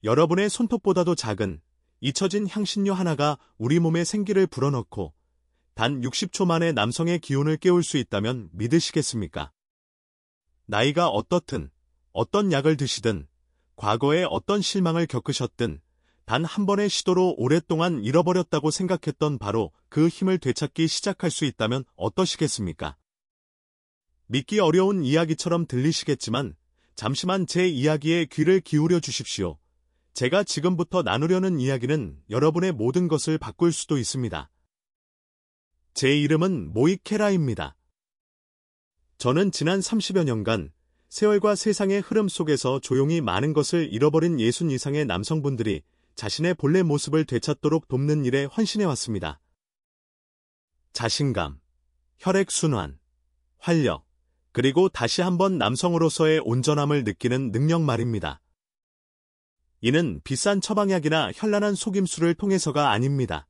여러분의 손톱보다도 작은 잊혀진 향신료 하나가 우리 몸에 생기를 불어넣고 단 60초 만에 남성의 기운을 깨울 수 있다면 믿으시겠습니까? 나이가 어떻든, 어떤 약을 드시든, 과거에 어떤 실망을 겪으셨든, 단 한 번의 시도로 오랫동안 잃어버렸다고 생각했던 바로 그 힘을 되찾기 시작할 수 있다면 어떠시겠습니까? 믿기 어려운 이야기처럼 들리시겠지만 잠시만 제 이야기에 귀를 기울여 주십시오. 제가 지금부터 나누려는 이야기는 여러분의 모든 것을 바꿀 수도 있습니다. 제 이름은 모이케라입니다. 저는 지난 30여 년간 세월과 세상의 흐름 속에서 조용히 많은 것을 잃어버린 60 이상의 남성분들이 자신의 본래 모습을 되찾도록 돕는 일에 헌신해왔습니다. 자신감, 혈액순환, 활력, 그리고 다시 한번 남성으로서의 온전함을 느끼는 능력 말입니다. 이는 비싼 처방약이나 현란한 속임수를 통해서가 아닙니다.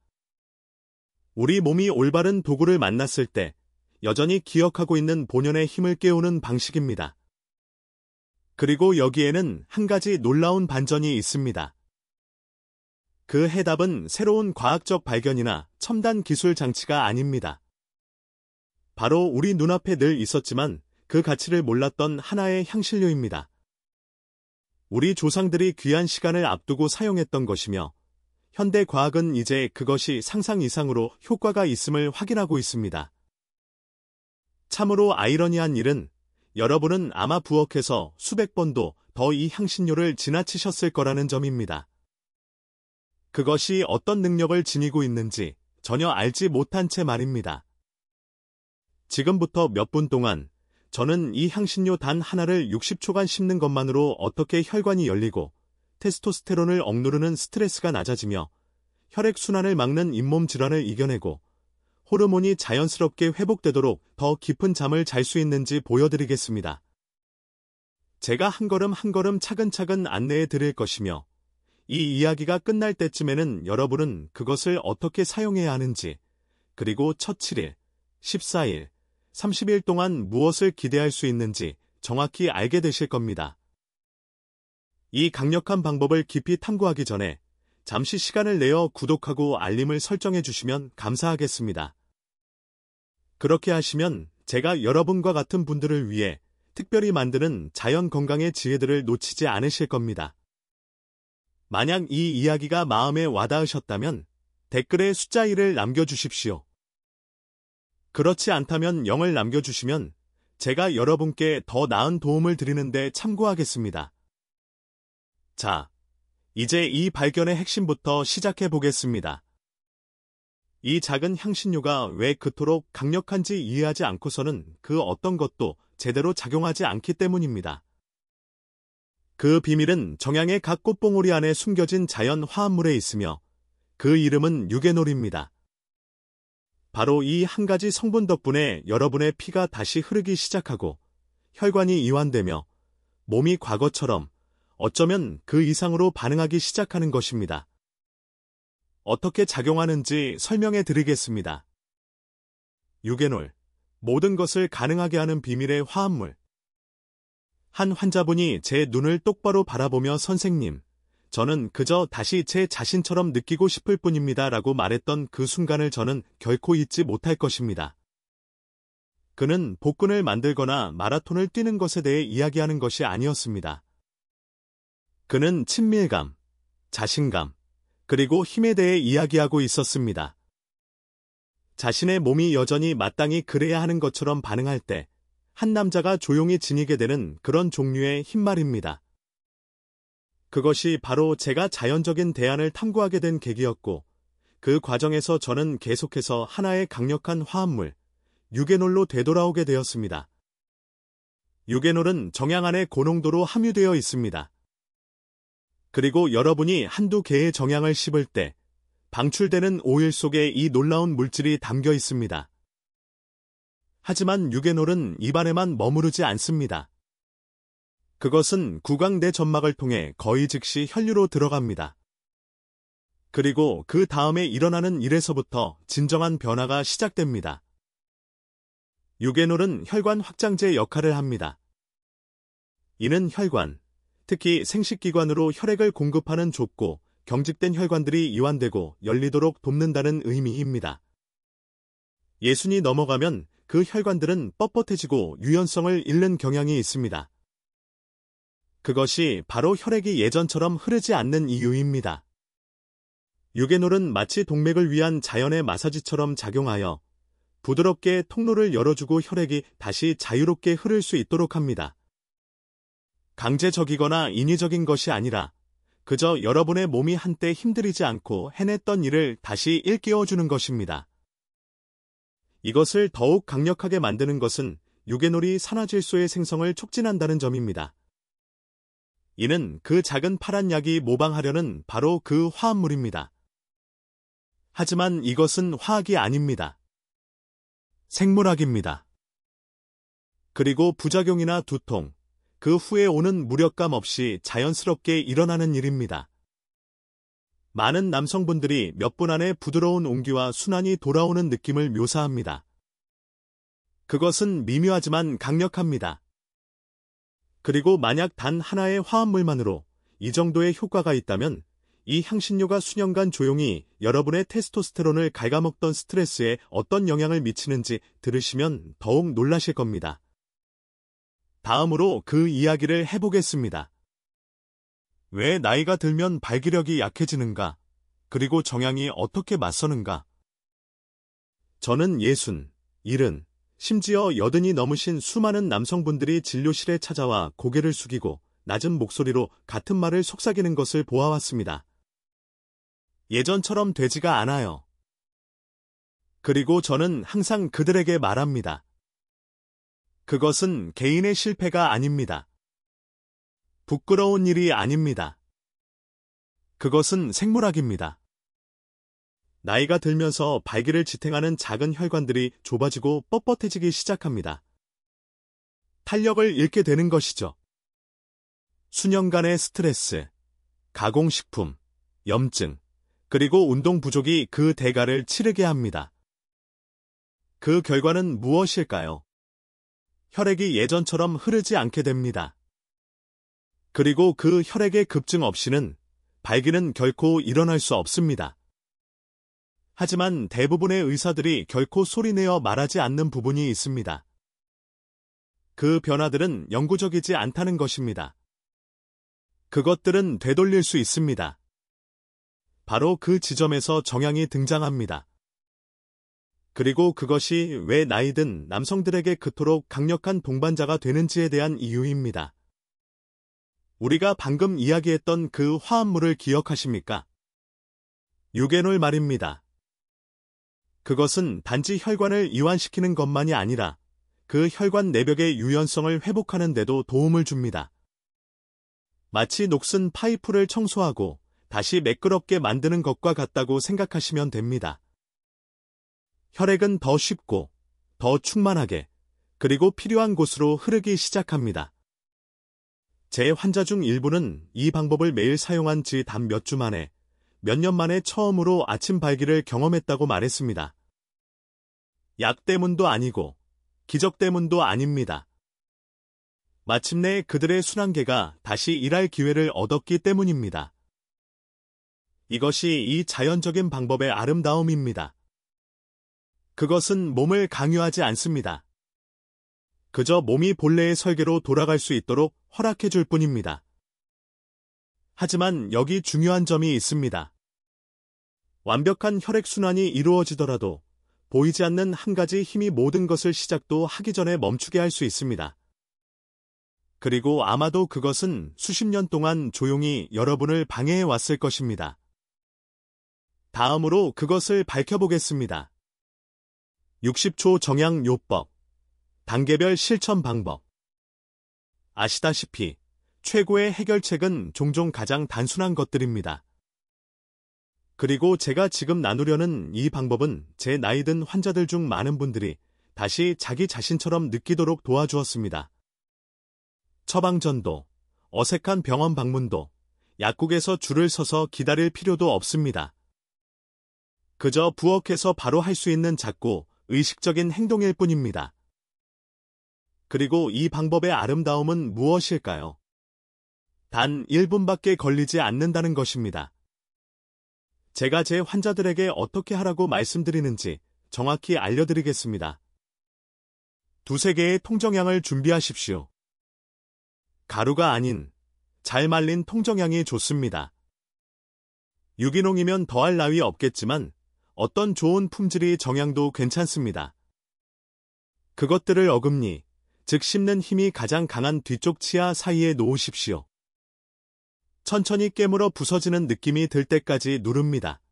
우리 몸이 올바른 도구를 만났을 때 여전히 기억하고 있는 본연의 힘을 깨우는 방식입니다. 그리고 여기에는 한 가지 놀라운 반전이 있습니다. 그 해답은 새로운 과학적 발견이나 첨단 기술 장치가 아닙니다. 바로 우리 눈앞에 늘 있었지만 그 가치를 몰랐던 하나의 향신료입니다. 우리 조상들이 귀한 시간을 앞두고 사용했던 것이며 현대 과학은 이제 그것이 상상 이상으로 효과가 있음을 확인하고 있습니다. 참으로 아이러니한 일은 여러분은 아마 부엌에서 수백 번도 더 이 향신료를 지나치셨을 거라는 점입니다. 그것이 어떤 능력을 지니고 있는지 전혀 알지 못한 채 말입니다. 지금부터 몇 분 동안 저는 이 향신료 단 하나를 60초간 씹는 것만으로 어떻게 혈관이 열리고 테스토스테론을 억누르는 스트레스가 낮아지며 혈액순환을 막는 잇몸 질환을 이겨내고 호르몬이 자연스럽게 회복되도록 더 깊은 잠을 잘 수 있는지 보여드리겠습니다. 제가 한 걸음 한 걸음 차근차근 안내해 드릴 것이며 이 이야기가 끝날 때쯤에는 여러분은 그것을 어떻게 사용해야 하는지, 그리고 첫 7일, 14일, 30일 동안 무엇을 기대할 수 있는지 정확히 알게 되실 겁니다. 이 강력한 방법을 깊이 탐구하기 전에 잠시 시간을 내어 구독하고 알림을 설정해 주시면 감사하겠습니다. 그렇게 하시면 제가 여러분과 같은 분들을 위해 특별히 만드는 자연 건강의 지혜들을 놓치지 않으실 겁니다. 만약 이 이야기가 마음에 와닿으셨다면 댓글에 숫자 1을 남겨주십시오. 그렇지 않다면 0을 남겨주시면 제가 여러분께 더 나은 도움을 드리는데 참고하겠습니다. 자, 이제 이 발견의 핵심부터 시작해 보겠습니다. 이 작은 향신료가 왜 그토록 강력한지 이해하지 않고서는 그 어떤 것도 제대로 작용하지 않기 때문입니다. 그 비밀은 정향의 각 꽃봉오리 안에 숨겨진 자연 화합물에 있으며 그 이름은 유게놀입니다. 바로 이 한 가지 성분 덕분에 여러분의 피가 다시 흐르기 시작하고 혈관이 이완되며 몸이 과거처럼 어쩌면 그 이상으로 반응하기 시작하는 것입니다. 어떻게 작용하는지 설명해 드리겠습니다. 유게놀, 모든 것을 가능하게 하는 비밀의 화합물. 한 환자분이 제 눈을 똑바로 바라보며 선생님, 저는 그저 다시 제 자신처럼 느끼고 싶을 뿐입니다 라고 말했던 그 순간을 저는 결코 잊지 못할 것입니다. 그는 복근을 만들거나 마라톤을 뛰는 것에 대해 이야기하는 것이 아니었습니다. 그는 친밀감, 자신감, 그리고 힘에 대해 이야기하고 있었습니다. 자신의 몸이 여전히 마땅히 그래야 하는 것처럼 반응할 때 한 남자가 조용히 지니게 되는 그런 종류의 힘 말입니다. 그것이 바로 제가 자연적인 대안을 탐구하게 된 계기였고 그 과정에서 저는 계속해서 하나의 강력한 화합물, 유게놀로 되돌아오게 되었습니다. 유게놀은 정향 안에 고농도로 함유되어 있습니다. 그리고 여러분이 한두 개의 정향을 씹을 때 방출되는 오일 속에 이 놀라운 물질이 담겨 있습니다. 하지만 유게놀은 입안에만 머무르지 않습니다. 그것은 구강 내 점막을 통해 거의 즉시 혈류로 들어갑니다. 그리고 그 다음에 일어나는 일에서부터 진정한 변화가 시작됩니다. 유게놀은 혈관 확장제 역할을 합니다. 이는 혈관, 특히 생식기관으로 혈액을 공급하는 좁고 경직된 혈관들이 이완되고 열리도록 돕는다는 의미입니다. 예순이 넘어가면 그 혈관들은 뻣뻣해지고 유연성을 잃는 경향이 있습니다. 그것이 바로 혈액이 예전처럼 흐르지 않는 이유입니다. 유게놀은 마치 동맥을 위한 자연의 마사지처럼 작용하여 부드럽게 통로를 열어주고 혈액이 다시 자유롭게 흐를 수 있도록 합니다. 강제적이거나 인위적인 것이 아니라 그저 여러분의 몸이 한때 힘들이지 않고 해냈던 일을 다시 일깨워주는 것입니다. 이것을 더욱 강력하게 만드는 것은 유게놀이 산화질소의 생성을 촉진한다는 점입니다. 이는 그 작은 파란 약이 모방하려는 바로 그 화합물입니다. 하지만 이것은 화학이 아닙니다. 생물학입니다. 그리고 부작용이나 두통, 그 후에 오는 무력감 없이 자연스럽게 일어나는 일입니다. 많은 남성분들이 몇 분 안에 부드러운 온기와 순환이 돌아오는 느낌을 묘사합니다. 그것은 미묘하지만 강력합니다. 그리고 만약 단 하나의 화합물만으로 이 정도의 효과가 있다면 이 향신료가 수년간 조용히 여러분의 테스토스테론을 갉아먹던 스트레스에 어떤 영향을 미치는지 들으시면 더욱 놀라실 겁니다. 다음으로 그 이야기를 해보겠습니다. 왜 나이가 들면 발기력이 약해지는가? 그리고 정향이 어떻게 맞서는가? 저는 60, 70, 심지어 80이 넘으신 수많은 남성분들이 진료실에 찾아와 고개를 숙이고 낮은 목소리로 같은 말을 속삭이는 것을 보아왔습니다. 예전처럼 되지가 않아요. 그리고 저는 항상 그들에게 말합니다. 그것은 개인의 실패가 아닙니다. 부끄러운 일이 아닙니다. 그것은 생물학입니다. 나이가 들면서 발기를 지탱하는 작은 혈관들이 좁아지고 뻣뻣해지기 시작합니다. 탄력을 잃게 되는 것이죠. 수년간의 스트레스, 가공식품, 염증, 그리고 운동 부족이 그 대가를 치르게 합니다. 그 결과는 무엇일까요? 혈액이 예전처럼 흐르지 않게 됩니다. 그리고 그 혈액의 급증 없이는 발기는 결코 일어날 수 없습니다. 하지만 대부분의 의사들이 결코 소리내어 말하지 않는 부분이 있습니다. 그 변화들은 영구적이지 않다는 것입니다. 그것들은 되돌릴 수 있습니다. 바로 그 지점에서 정향이 등장합니다. 그리고 그것이 왜 나이든 남성들에게 그토록 강력한 동반자가 되는지에 대한 이유입니다. 우리가 방금 이야기했던 그 화합물을 기억하십니까? 유게놀 말입니다. 그것은 단지 혈관을 이완시키는 것만이 아니라 그 혈관 내벽의 유연성을 회복하는 데도 도움을 줍니다. 마치 녹슨 파이프를 청소하고 다시 매끄럽게 만드는 것과 같다고 생각하시면 됩니다. 혈액은 더 쉽고 더 충만하게 그리고 필요한 곳으로 흐르기 시작합니다. 제 환자 중 일부는 이 방법을 매일 사용한 지 단 몇 주 만에 몇 년 만에 처음으로 아침 발기를 경험했다고 말했습니다. 약 때문도 아니고 기적 때문도 아닙니다. 마침내 그들의 순환계가 다시 일할 기회를 얻었기 때문입니다. 이것이 이 자연적인 방법의 아름다움입니다. 그것은 몸을 강요하지 않습니다. 그저 몸이 본래의 설계로 돌아갈 수 있도록 허락해 줄 뿐입니다. 하지만 여기 중요한 점이 있습니다. 완벽한 혈액순환이 이루어지더라도 보이지 않는 한 가지 힘이 모든 것을 시작도 하기 전에 멈추게 할 수 있습니다. 그리고 아마도 그것은 수십 년 동안 조용히 여러분을 방해해 왔을 것입니다. 다음으로 그것을 밝혀보겠습니다. 60초 정향요법, 단계별 실천 방법. 아시다시피 최고의 해결책은 종종 가장 단순한 것들입니다. 그리고 제가 지금 나누려는 이 방법은 제 나이든 환자들 중 많은 분들이 다시 자기 자신처럼 느끼도록 도와주었습니다. 처방전도, 어색한 병원 방문도, 약국에서 줄을 서서 기다릴 필요도 없습니다. 그저 부엌에서 바로 할 수 있는 작고 의식적인 행동일 뿐입니다. 그리고 이 방법의 아름다움은 무엇일까요? 단 1분밖에 걸리지 않는다는 것입니다. 제가 제 환자들에게 어떻게 하라고 말씀드리는지 정확히 알려드리겠습니다. 두세 개의 통정향을 준비하십시오. 가루가 아닌 잘 말린 통정향이 좋습니다. 유기농이면 더할 나위 없겠지만 어떤 좋은 품질이 정향도 괜찮습니다. 그것들을 어금니, 즉 씹는 힘이 가장 강한 뒤쪽 치아 사이에 놓으십시오. 천천히 깨물어 부서지는 느낌이 들 때까지 누릅니다.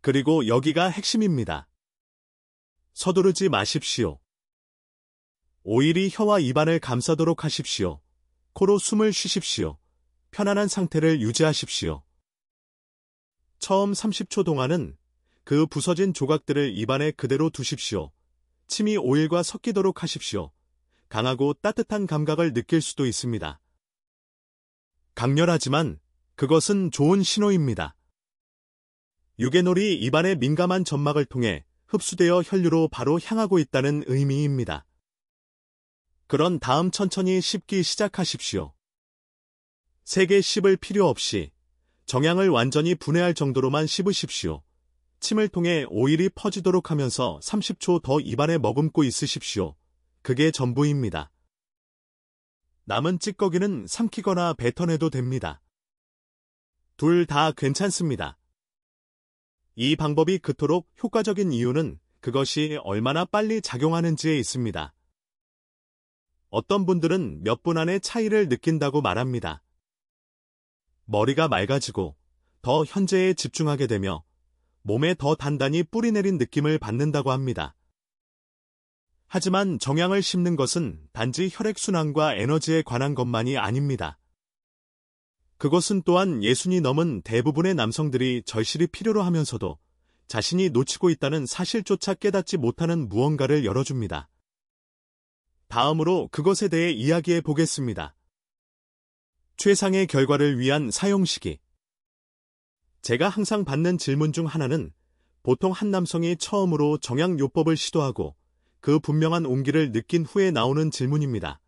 그리고 여기가 핵심입니다. 서두르지 마십시오. 오일이 혀와 입안을 감싸도록 하십시오. 코로 숨을 쉬십시오. 편안한 상태를 유지하십시오. 처음 30초 동안은 그 부서진 조각들을 입안에 그대로 두십시오. 침이 오일과 섞이도록 하십시오. 강하고 따뜻한 감각을 느낄 수도 있습니다. 강렬하지만 그것은 좋은 신호입니다. 유개놀이 입안의 민감한 점막을 통해 흡수되어 혈류로 바로 향하고 있다는 의미입니다. 그런 다음 천천히 씹기 시작하십시오. 세게 씹을 필요 없이 정향을 완전히 분해할 정도로만 씹으십시오. 침을 통해 오일이 퍼지도록 하면서 30초 더 입안에 머금고 있으십시오. 그게 전부입니다. 남은 찌꺼기는 삼키거나 뱉어내도 됩니다. 둘 다 괜찮습니다. 이 방법이 그토록 효과적인 이유는 그것이 얼마나 빨리 작용하는지에 있습니다. 어떤 분들은 몇 분 안에 차이를 느낀다고 말합니다. 머리가 맑아지고 더 현재에 집중하게 되며 몸에 더 단단히 뿌리내린 느낌을 받는다고 합니다. 하지만 정향을 씹는 것은 단지 혈액순환과 에너지에 관한 것만이 아닙니다. 그것은 또한 60이 넘은 대부분의 남성들이 절실히 필요로 하면서도 자신이 놓치고 있다는 사실조차 깨닫지 못하는 무언가를 열어줍니다. 다음으로 그것에 대해 이야기해 보겠습니다. 최상의 결과를 위한 사용 시기. 제가 항상 받는 질문 중 하나는 보통 한 남성이 처음으로 정향요법을 시도하고 그 분명한 온기를 느낀 후에 나오는 질문입니다.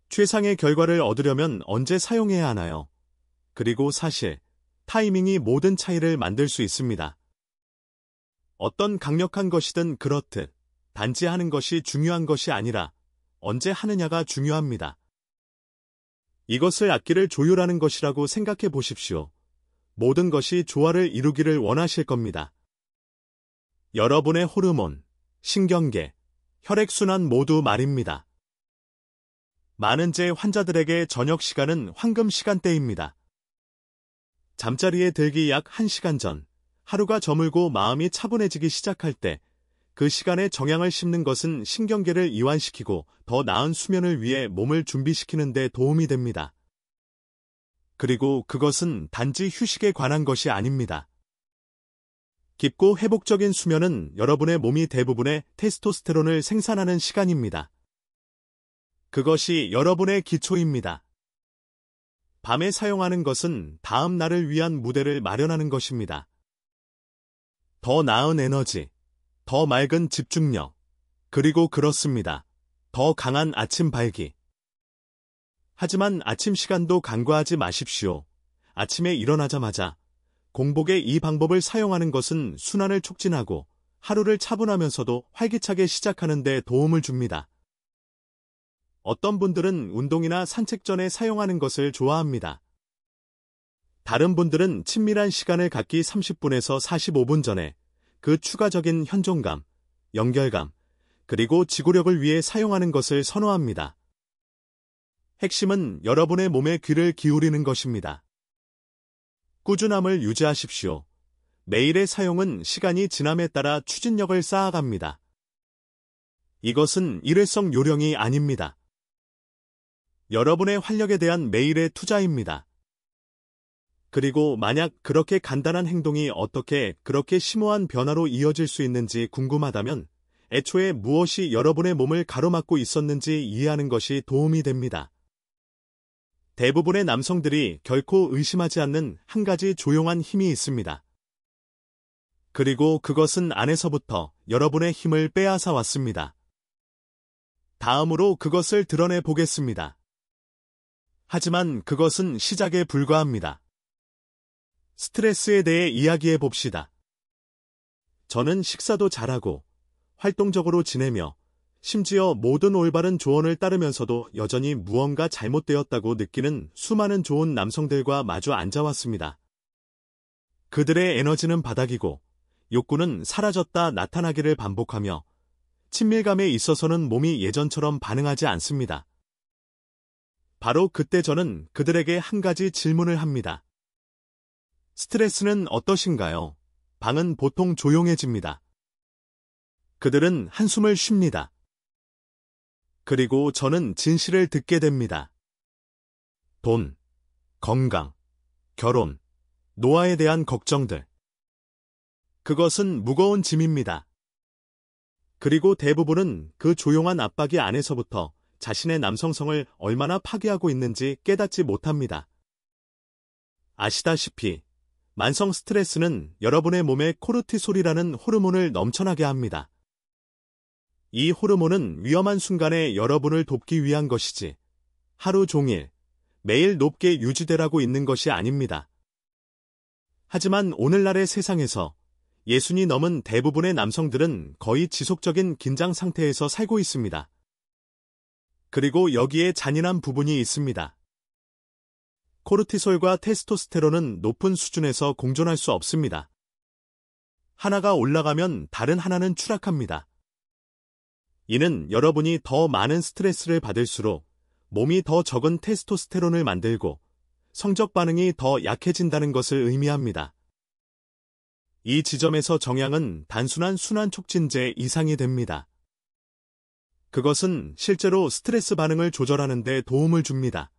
최상의 결과를 얻으려면 언제 사용해야 하나요? 그리고 사실 타이밍이 모든 차이를 만들 수 있습니다. 어떤 강력한 것이든 그렇듯 단지 하는 것이 중요한 것이 아니라 언제 하느냐가 중요합니다. 이것을 악기를 조율하는 것이라고 생각해 보십시오. 모든 것이 조화를 이루기를 원하실 겁니다. 여러분의 호르몬, 신경계, 혈액순환 모두 말입니다. 많은 제 환자들에게 저녁 시간은 황금 시간대입니다. 잠자리에 들기 약 1시간 전, 하루가 저물고 마음이 차분해지기 시작할 때 그 시간에 정향을 씹는 것은 신경계를 이완시키고 더 나은 수면을 위해 몸을 준비시키는 데 도움이 됩니다. 그리고 그것은 단지 휴식에 관한 것이 아닙니다. 깊고 회복적인 수면은 여러분의 몸이 대부분의 테스토스테론을 생산하는 시간입니다. 그것이 여러분의 기초입니다. 밤에 사용하는 것은 다음 날을 위한 무대를 마련하는 것입니다. 더 나은 에너지, 더 맑은 집중력, 그리고 그렇습니다. 더 강한 아침 발기. 하지만 아침 시간도 간과하지 마십시오. 아침에 일어나자마자 공복에 이 방법을 사용하는 것은 순환을 촉진하고 하루를 차분하면서도 활기차게 시작하는 데 도움을 줍니다. 어떤 분들은 운동이나 산책 전에 사용하는 것을 좋아합니다. 다른 분들은 친밀한 시간을 갖기 30분에서 45분 전에 그 추가적인 현존감, 연결감, 그리고 지구력을 위해 사용하는 것을 선호합니다. 핵심은 여러분의 몸에 귀를 기울이는 것입니다. 꾸준함을 유지하십시오. 매일의 사용은 시간이 지남에 따라 추진력을 쌓아갑니다. 이것은 일회성 요령이 아닙니다. 여러분의 활력에 대한 매일의 투자입니다. 그리고 만약 그렇게 간단한 행동이 어떻게 그렇게 심오한 변화로 이어질 수 있는지 궁금하다면 애초에 무엇이 여러분의 몸을 가로막고 있었는지 이해하는 것이 도움이 됩니다. 대부분의 남성들이 결코 의심하지 않는 한 가지 조용한 힘이 있습니다. 그리고 그것은 안에서부터 여러분의 힘을 빼앗아 왔습니다. 다음으로 그것을 드러내 보겠습니다. 하지만 그것은 시작에 불과합니다. 스트레스에 대해 이야기해 봅시다. 저는 식사도 잘하고 활동적으로 지내며 심지어 모든 올바른 조언을 따르면서도 여전히 무언가 잘못되었다고 느끼는 수많은 좋은 남성들과 마주 앉아왔습니다. 그들의 에너지는 바닥이고 욕구는 사라졌다 나타나기를 반복하며 친밀감에 있어서는 몸이 예전처럼 반응하지 않습니다. 바로 그때 저는 그들에게 한 가지 질문을 합니다. 스트레스는 어떠신가요? 방은 보통 조용해집니다. 그들은 한숨을 쉽니다. 그리고 저는 진실을 듣게 됩니다. 돈, 건강, 결혼, 노화에 대한 걱정들. 그것은 무거운 짐입니다. 그리고 대부분은 그 조용한 압박이 안에서부터 자신의 남성성을 얼마나 파괴하고 있는지 깨닫지 못합니다. 아시다시피 만성 스트레스는 여러분의 몸에 코르티솔이라는 호르몬을 넘쳐나게 합니다. 이 호르몬은 위험한 순간에 여러분을 돕기 위한 것이지 하루 종일 매일 높게 유지되라고 있는 것이 아닙니다. 하지만 오늘날의 세상에서 60이 넘은 대부분의 남성들은 거의 지속적인 긴장 상태에서 살고 있습니다. 그리고 여기에 잔인한 부분이 있습니다. 코르티솔과 테스토스테론은 높은 수준에서 공존할 수 없습니다. 하나가 올라가면 다른 하나는 추락합니다. 이는 여러분이 더 많은 스트레스를 받을수록 몸이 더 적은 테스토스테론을 만들고 성적 반응이 더 약해진다는 것을 의미합니다. 이 지점에서 정향은 단순한 순환 촉진제 이상이 됩니다. 그것은 실제로 스트레스 반응을 조절하는 데 도움을 줍니다.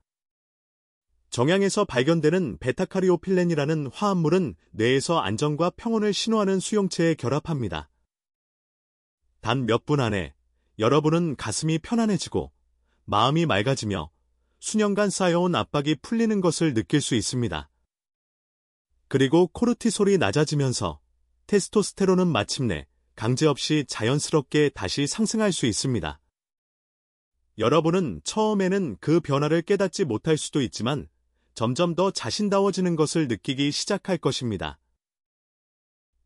정향에서 발견되는 베타카리오필렌이라는 화합물은 뇌에서 안정과 평온을 신호하는 수용체에 결합합니다. 단 몇 분 안에 여러분은 가슴이 편안해지고 마음이 맑아지며 수년간 쌓여온 압박이 풀리는 것을 느낄 수 있습니다. 그리고 코르티솔이 낮아지면서 테스토스테론은 마침내 강제 없이 자연스럽게 다시 상승할 수 있습니다. 여러분은 처음에는 그 변화를 깨닫지 못할 수도 있지만 점점 더 자신다워지는 것을 느끼기 시작할 것입니다.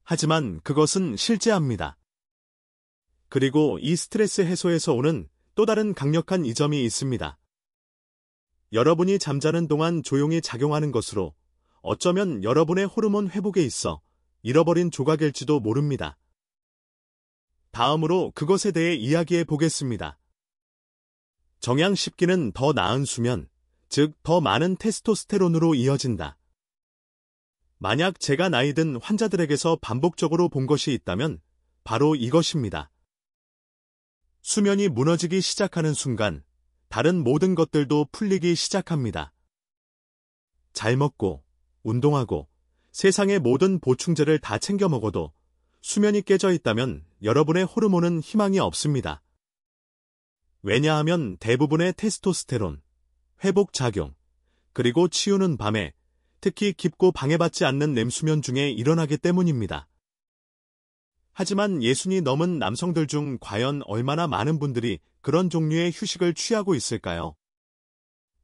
하지만 그것은 실제합니다. 그리고 이 스트레스 해소에서 오는 또 다른 강력한 이점이 있습니다. 여러분이 잠자는 동안 조용히 작용하는 것으로 어쩌면 여러분의 호르몬 회복에 있어 잃어버린 조각일지도 모릅니다. 다음으로 그것에 대해 이야기해 보겠습니다. 정향 십기는 더 나은 수면, 즉 더 많은 테스토스테론으로 이어진다. 만약 제가 나이든 환자들에게서 반복적으로 본 것이 있다면 바로 이것입니다. 수면이 무너지기 시작하는 순간 다른 모든 것들도 풀리기 시작합니다. 잘 먹고, 운동하고, 세상의 모든 보충제를 다 챙겨 먹어도 수면이 깨져 있다면 여러분의 호르몬은 희망이 없습니다. 왜냐하면 대부분의 테스토스테론, 회복작용, 그리고 치유는 밤에, 특히 깊고 방해받지 않는 렘수면 중에 일어나기 때문입니다. 하지만 60이 넘은 남성들 중 과연 얼마나 많은 분들이 그런 종류의 휴식을 취하고 있을까요?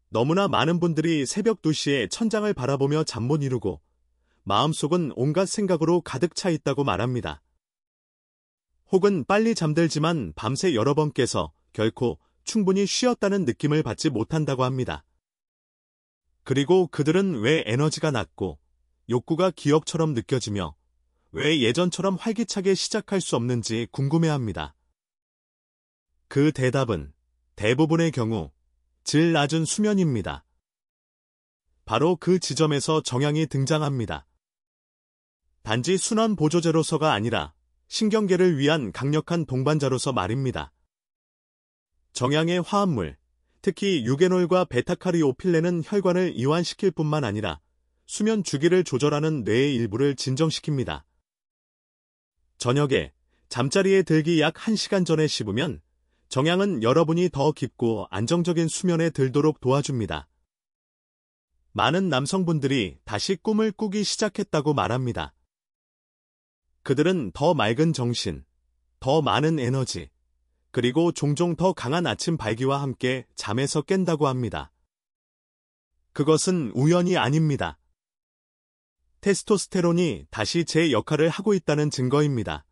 너무나 많은 분들이 새벽 2시에 천장을 바라보며 잠 못 이루고 마음속은 온갖 생각으로 가득 차 있다고 말합니다. 혹은 빨리 잠들지만 밤새 여러 번 깨서 결코 충분히 쉬었다는 느낌을 받지 못한다고 합니다. 그리고 그들은 왜 에너지가 낮고 욕구가 기억처럼 느껴지며 왜 예전처럼 활기차게 시작할 수 없는지 궁금해합니다. 그 대답은 대부분의 경우 질 낮은 수면입니다. 바로 그 지점에서 정향이 등장합니다. 단지 순환 보조제로서가 아니라 신경계를 위한 강력한 동반자로서 말입니다. 정향의 화합물, 특히 유게놀과 베타카리오필렌은 혈관을 이완시킬 뿐만 아니라 수면 주기를 조절하는 뇌의 일부를 진정시킵니다. 저녁에 잠자리에 들기 약 1시간 전에 씹으면 정향은 여러분이 더 깊고 안정적인 수면에 들도록 도와줍니다. 많은 남성분들이 다시 꿈을 꾸기 시작했다고 말합니다. 그들은 더 맑은 정신, 더 많은 에너지, 그리고 종종 더 강한 아침 발기와 함께 잠에서 깬다고 합니다. 그것은 우연이 아닙니다. 테스토스테론이 다시 제 역할을 하고 있다는 증거입니다.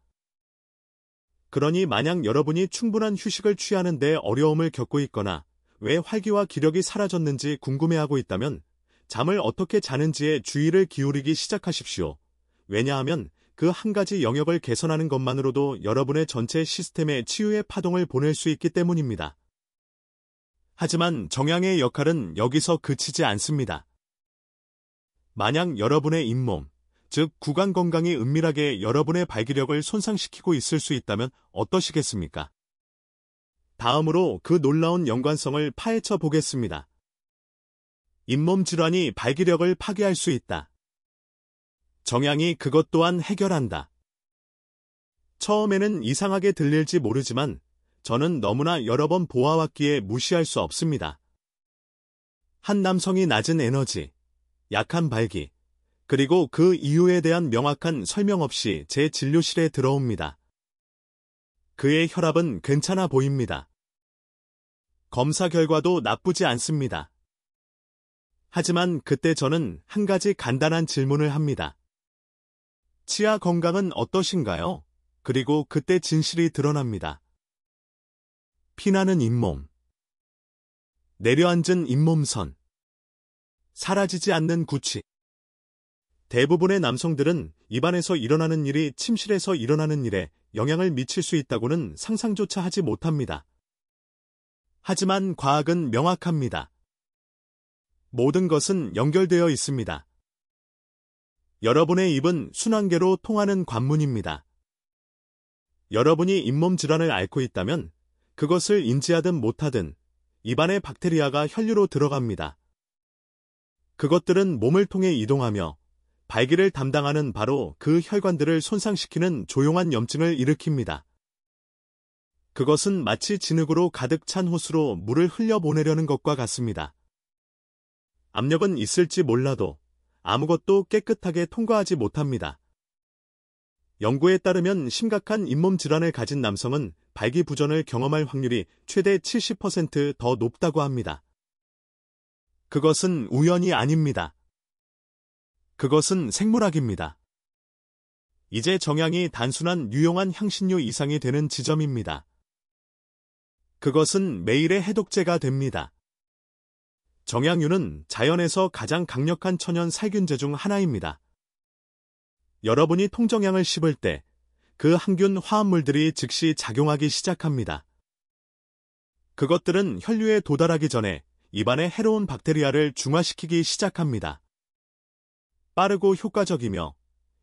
그러니 만약 여러분이 충분한 휴식을 취하는 데 어려움을 겪고 있거나 왜 활기와 기력이 사라졌는지 궁금해하고 있다면 잠을 어떻게 자는지에 주의를 기울이기 시작하십시오. 왜냐하면 그 한 가지 영역을 개선하는 것만으로도 여러분의 전체 시스템에 치유의 파동을 보낼 수 있기 때문입니다. 하지만 정향의 역할은 여기서 그치지 않습니다. 만약 여러분의 잇몸, 즉 구강 건강이 은밀하게 여러분의 발기력을 손상시키고 있을 수 있다면 어떠시겠습니까? 다음으로 그 놀라운 연관성을 파헤쳐 보겠습니다. 잇몸 질환이 발기력을 파괴할 수 있다. 정향이 그것 또한 해결한다. 처음에는 이상하게 들릴지 모르지만 저는 너무나 여러 번 보아왔기에 무시할 수 없습니다. 한 남성이 낮은 에너지, 약한 발기, 그리고 그 이유에 대한 명확한 설명 없이 제 진료실에 들어옵니다. 그의 혈압은 괜찮아 보입니다. 검사 결과도 나쁘지 않습니다. 하지만 그때 저는 한 가지 간단한 질문을 합니다. 치아 건강은 어떠신가요? 그리고 그때 진실이 드러납니다. 피나는 잇몸, 내려앉은 잇몸선, 사라지지 않는 구취. 대부분의 남성들은 입안에서 일어나는 일이 침실에서 일어나는 일에 영향을 미칠 수 있다고는 상상조차 하지 못합니다. 하지만 과학은 명확합니다. 모든 것은 연결되어 있습니다. 여러분의 입은 순환계로 통하는 관문입니다. 여러분이 잇몸 질환을 앓고 있다면 그것을 인지하든 못하든 입안의 박테리아가 혈류로 들어갑니다. 그것들은 몸을 통해 이동하며 발기를 담당하는 바로 그 혈관들을 손상시키는 조용한 염증을 일으킵니다. 그것은 마치 진흙으로 가득 찬 호수로 물을 흘려보내려는 것과 같습니다. 압력은 있을지 몰라도 아무것도 깨끗하게 통과하지 못합니다. 연구에 따르면 심각한 잇몸 질환을 가진 남성은 발기부전을 경험할 확률이 최대 70% 더 높다고 합니다. 그것은 우연이 아닙니다. 그것은 생물학입니다. 이제 정향이 단순한 유용한 향신료 이상이 되는 지점입니다. 그것은 매일의 해독제가 됩니다. 정향유는 자연에서 가장 강력한 천연 살균제 중 하나입니다. 여러분이 통정향을 씹을 때 그 항균 화합물들이 즉시 작용하기 시작합니다. 그것들은 혈류에 도달하기 전에 입안의 해로운 박테리아를 중화시키기 시작합니다. 빠르고 효과적이며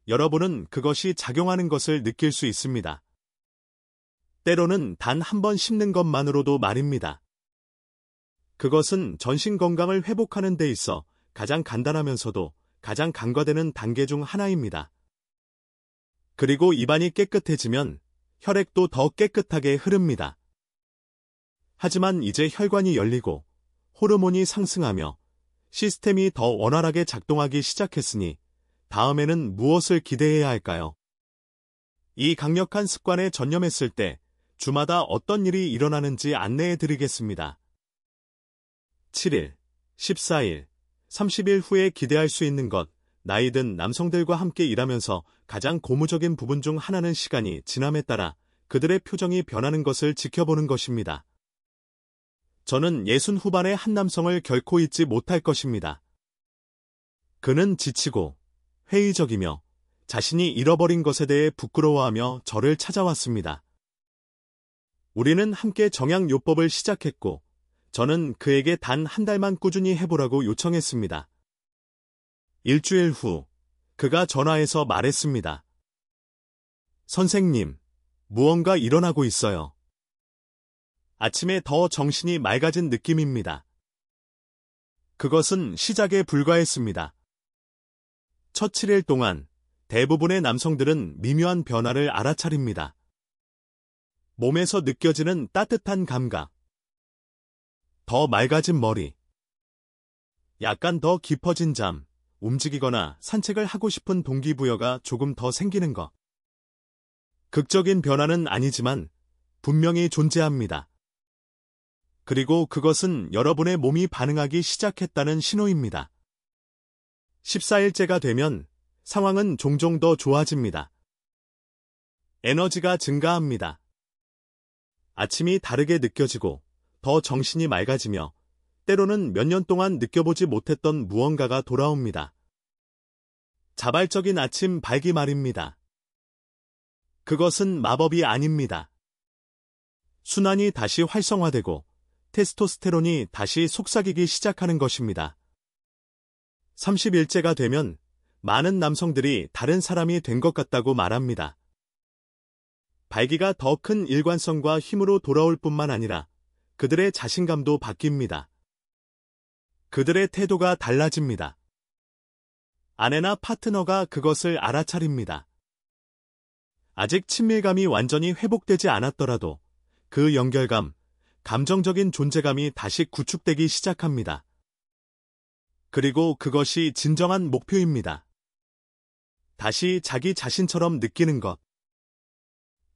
여러분은 그것이 작용하는 것을 느낄 수 있습니다. 때로는 단 한 번 씹는 것만으로도 말입니다. 그것은 전신 건강을 회복하는 데 있어 가장 간단하면서도 가장 간과되는 단계 중 하나입니다. 그리고 입안이 깨끗해지면 혈액도 더 깨끗하게 흐릅니다. 하지만 이제 혈관이 열리고 호르몬이 상승하며 시스템이 더 원활하게 작동하기 시작했으니 다음에는 무엇을 기대해야 할까요? 이 강력한 습관에 전념했을 때 주마다 어떤 일이 일어나는지 안내해 드리겠습니다. 7일, 14일, 30일 후에 기대할 수 있는 것, 나이 든 남성들과 함께 일하면서 가장 고무적인 부분 중 하나는 시간이 지남에 따라 그들의 표정이 변하는 것을 지켜보는 것입니다. 저는 60 후반의 한 남성을 결코 잊지 못할 것입니다. 그는 지치고 회의적이며 자신이 잃어버린 것에 대해 부끄러워하며 저를 찾아왔습니다. 우리는 함께 정향요법을 시작했고 저는 그에게 단 한 달만 꾸준히 해보라고 요청했습니다. 일주일 후 그가 전화해서 말했습니다. 선생님, 무언가 일어나고 있어요. 아침에 더 정신이 맑아진 느낌입니다. 그것은 시작에 불과했습니다. 첫 7일 동안 대부분의 남성들은 미묘한 변화를 알아차립니다. 몸에서 느껴지는 따뜻한 감각, 더 맑아진 머리, 약간 더 깊어진 잠, 움직이거나 산책을 하고 싶은 동기부여가 조금 더 생기는 것. 극적인 변화는 아니지만 분명히 존재합니다. 그리고 그것은 여러분의 몸이 반응하기 시작했다는 신호입니다. 14일째가 되면 상황은 종종 더 좋아집니다. 에너지가 증가합니다. 아침이 다르게 느껴지고 더 정신이 맑아지며 때로는 몇 년 동안 느껴보지 못했던 무언가가 돌아옵니다. 자발적인 아침 발기 말입니다. 그것은 마법이 아닙니다. 순환이 다시 활성화되고 테스토스테론이 다시 속삭이기 시작하는 것입니다. 30일째가 되면 많은 남성들이 다른 사람이 된 것 같다고 말합니다. 발기가 더 큰 일관성과 힘으로 돌아올 뿐만 아니라 그들의 자신감도 바뀝니다. 그들의 태도가 달라집니다. 아내나 파트너가 그것을 알아차립니다. 아직 친밀감이 완전히 회복되지 않았더라도 그 연결감, 감정적인 존재감이 다시 구축되기 시작합니다. 그리고 그것이 진정한 목표입니다. 다시 자기 자신처럼 느끼는 것.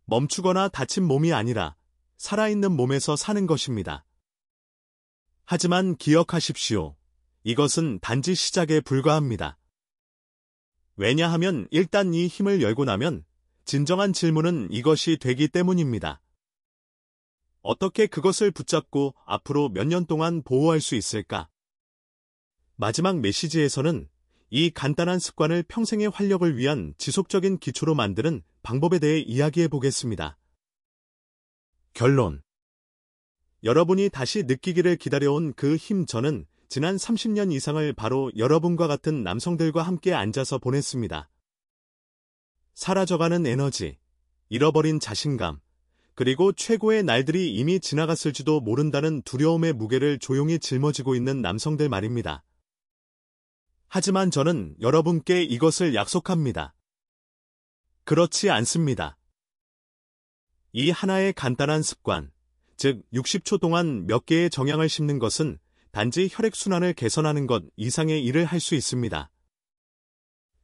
멈추거나 다친 몸이 아니라 살아있는 몸에서 사는 것입니다. 하지만 기억하십시오. 이것은 단지 시작에 불과합니다. 왜냐하면 일단 이 힘을 열고 나면 진정한 질문은 이것이 되기 때문입니다. 어떻게 그것을 붙잡고 앞으로 몇 년 동안 보호할 수 있을까? 마지막 메시지에서는 이 간단한 습관을 평생의 활력을 위한 지속적인 기초로 만드는 방법에 대해 이야기해 보겠습니다. 결론. 여러분이 다시 느끼기를 기다려온 그 힘 저는 지난 30년 이상을 바로 여러분과 같은 남성들과 함께 앉아서 보냈습니다. 사라져가는 에너지, 잃어버린 자신감, 그리고 최고의 날들이 이미 지나갔을지도 모른다는 두려움의 무게를 조용히 짊어지고 있는 남성들 말입니다. 하지만 저는 여러분께 이것을 약속합니다. 그렇지 않습니다. 이 하나의 간단한 습관, 즉 60초 동안 몇 개의 정향을 심는 것은 단지 혈액순환을 개선하는 것 이상의 일을 할 수 있습니다.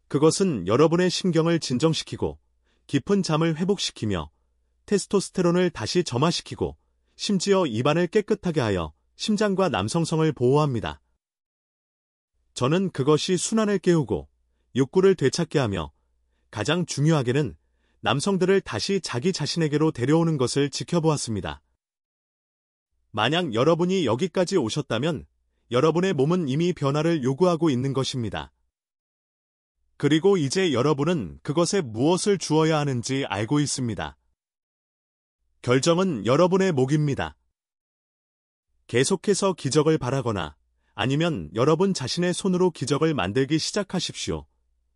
그것은 여러분의 심경을 진정시키고 깊은 잠을 회복시키며 테스토스테론을 다시 점화시키고 심지어 입안을 깨끗하게 하여 심장과 남성성을 보호합니다. 저는 그것이 순환을 깨우고 욕구를 되찾게 하며 가장 중요하게는 남성들을 다시 자기 자신에게로 데려오는 것을 지켜보았습니다. 만약 여러분이 여기까지 오셨다면 여러분의 몸은 이미 변화를 요구하고 있는 것입니다. 그리고 이제 여러분은 그것에 무엇을 주어야 하는지 알고 있습니다. 결정은 여러분의 몫입니다. 계속해서 기적을 바라거나 아니면 여러분 자신의 손으로 기적을 만들기 시작하십시오.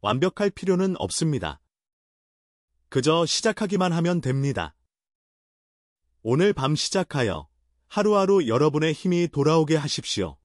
완벽할 필요는 없습니다. 그저 시작하기만 하면 됩니다. 오늘 밤 시작하여 하루하루 여러분의 힘이 돌아오게 하십시오.